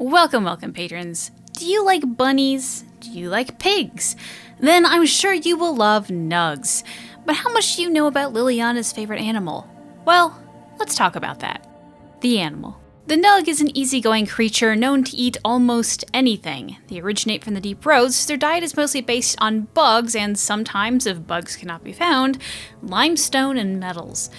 Welcome, patrons. Do you like bunnies? Do you like pigs? Then I'm sure you will love Nugs. But how much do you know about Liliana's favorite animal? Well, let's talk about that. The animal. The Nug is an easygoing creature known to eat almost anything. They originate from the deep roads, so their diet is mostly based on bugs and sometimes, if bugs cannot be found, limestone and metals.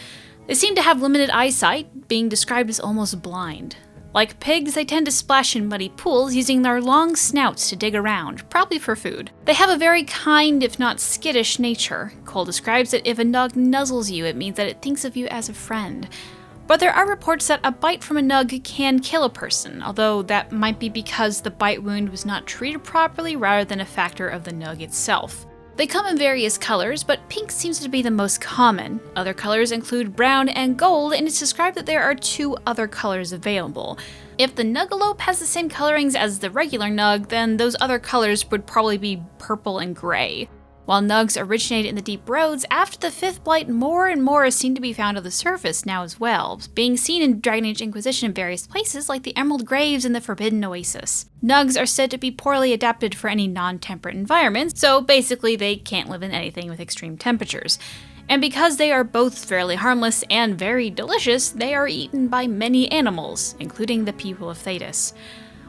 They seem to have limited eyesight, being described as almost blind. Like pigs, they tend to splash in muddy pools using their long snouts to dig around, probably for food. They have a very kind, if not skittish, nature. Cole describes that if a Nug nuzzles you, it means that it thinks of you as a friend. But there are reports that a bite from a Nug can kill a person, although that might be because the bite wound was not treated properly rather than a factor of the Nug itself. They come in various colors, but pink seems to be the most common. Other colors include brown and gold, and it's described that there are 2 other colors available. If the NUCGALOPE has the same colorings as the regular Nug, then those other colors would probably be purple and gray. While Nugs originated in the deep roads, after the 5th blight, more and more seem to be found on the surface now as well, being seen in Dragon Age Inquisition in various places like the Emerald Graves and the Forbidden Oasis. Nugs are said to be poorly adapted for any non-temperate environment, so basically they can't live in anything with extreme temperatures. And because they are both fairly harmless and very delicious, they are eaten by many animals, including the people of Thedas.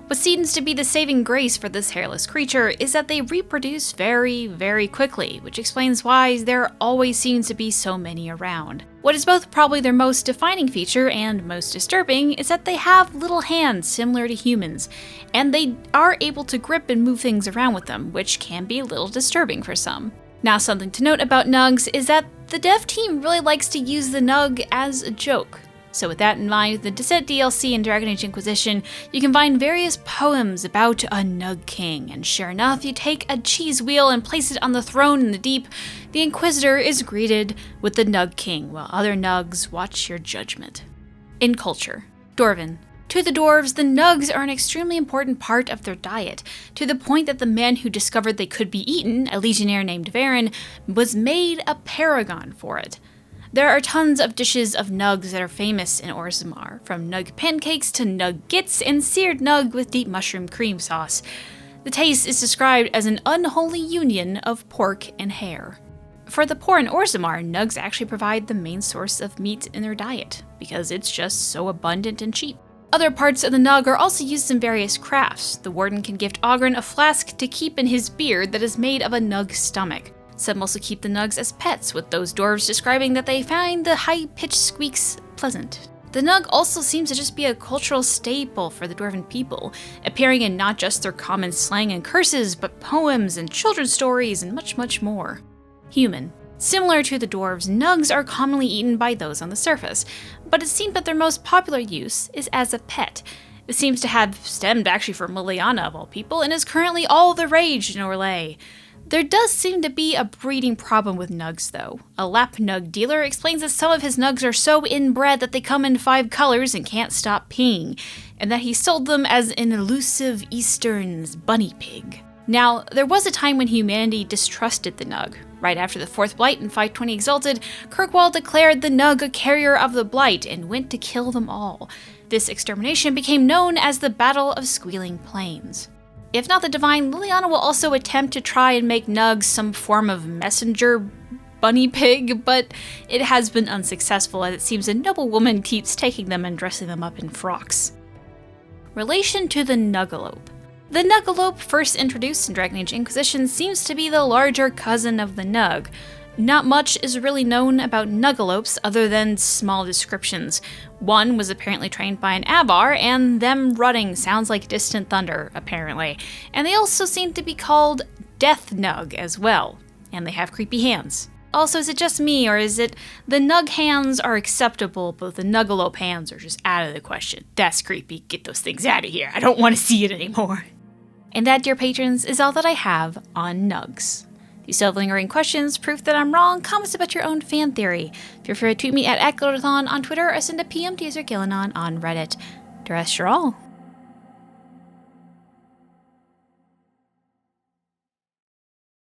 What seems to be the saving grace for this hairless creature is that they reproduce very, very quickly, which explains why there always seems to be so many around. What is both probably their most defining feature and most disturbing is that they have little hands similar to humans, and they are able to grip and move things around with them, which can be a little disturbing for some. Now, something to note about Nugs is that the dev team really likes to use the Nug as a joke. So with that in mind, with the Descent DLC in Dragon Age Inquisition, you can find various poems about a Nug King, and sure enough, you take a cheese wheel and place it on the throne in the deep, the Inquisitor is greeted with the Nug King, while other Nugs watch your judgment. In culture. Dwarven. To the dwarves, the Nugs are an extremely important part of their diet, to the point that the man who discovered they could be eaten, a legionnaire named Varen, was made a paragon for it. There are tons of dishes of Nugs that are famous in Orzammar, from Nug pancakes to Nug gits and seared Nug with deep mushroom cream sauce. The taste is described as an unholy union of pork and hare. For the poor in Orzammar, Nugs actually provide the main source of meat in their diet, because it's just so abundant and cheap. Other parts of the Nug are also used in various crafts. The warden can gift Oghren a flask to keep in his beard that is made of a Nug stomach. Some also keep the Nugs as pets, with those dwarves describing that they find the high-pitched squeaks pleasant. The Nug also seems to just be a cultural staple for the Dwarven people, appearing in not just their common slang and curses, but poems and children's stories and much more. Human. Similar to the dwarves, Nugs are commonly eaten by those on the surface, but it seems that their most popular use is as a pet. It seems to have stemmed actually from Liliana of all people, and is currently all the rage in Orlais. There does seem to be a breeding problem with Nugs, though. A Lap Nug dealer explains that some of his Nugs are so inbred that they come in 5 colors and can't stop peeing, and that he sold them as an elusive Eastern bunny pig. Now, there was a time when humanity distrusted the Nug. Right after the 4th Blight in 520 Exalted, Kirkwall declared the Nug a carrier of the Blight and went to kill them all. This extermination became known as the Battle of Squealing Plains. If not the Divine, Liliana will also attempt to try and make Nugs some form of messenger bunny pig, but it has been unsuccessful as it seems a noble woman keeps taking them and dressing them up in frocks. Relation to the NUCGALOPE. The NUCGALOPE, first introduced in Dragon Age Inquisition, seems to be the larger cousin of the Nug. Not much is really known about NUCGALOPEs other than small descriptions. One was apparently trained by an Avar, and them running sounds like distant thunder, apparently. And they also seem to be called Death Nug as well, and they have creepy hands. Also, is it just me, or is it the Nug hands are acceptable, but the NUCGALOPE hands are just out of the question? That's creepy. Get those things out of here. I don't want to see it anymore. And that, dear patrons, is all that I have on Nugs. If you still have lingering questions, proof that I'm wrong, comments about your own fan theory, feel free to tweet me at @Glodathon on Twitter or send a PM to user Gillanon on Reddit. The rest are all.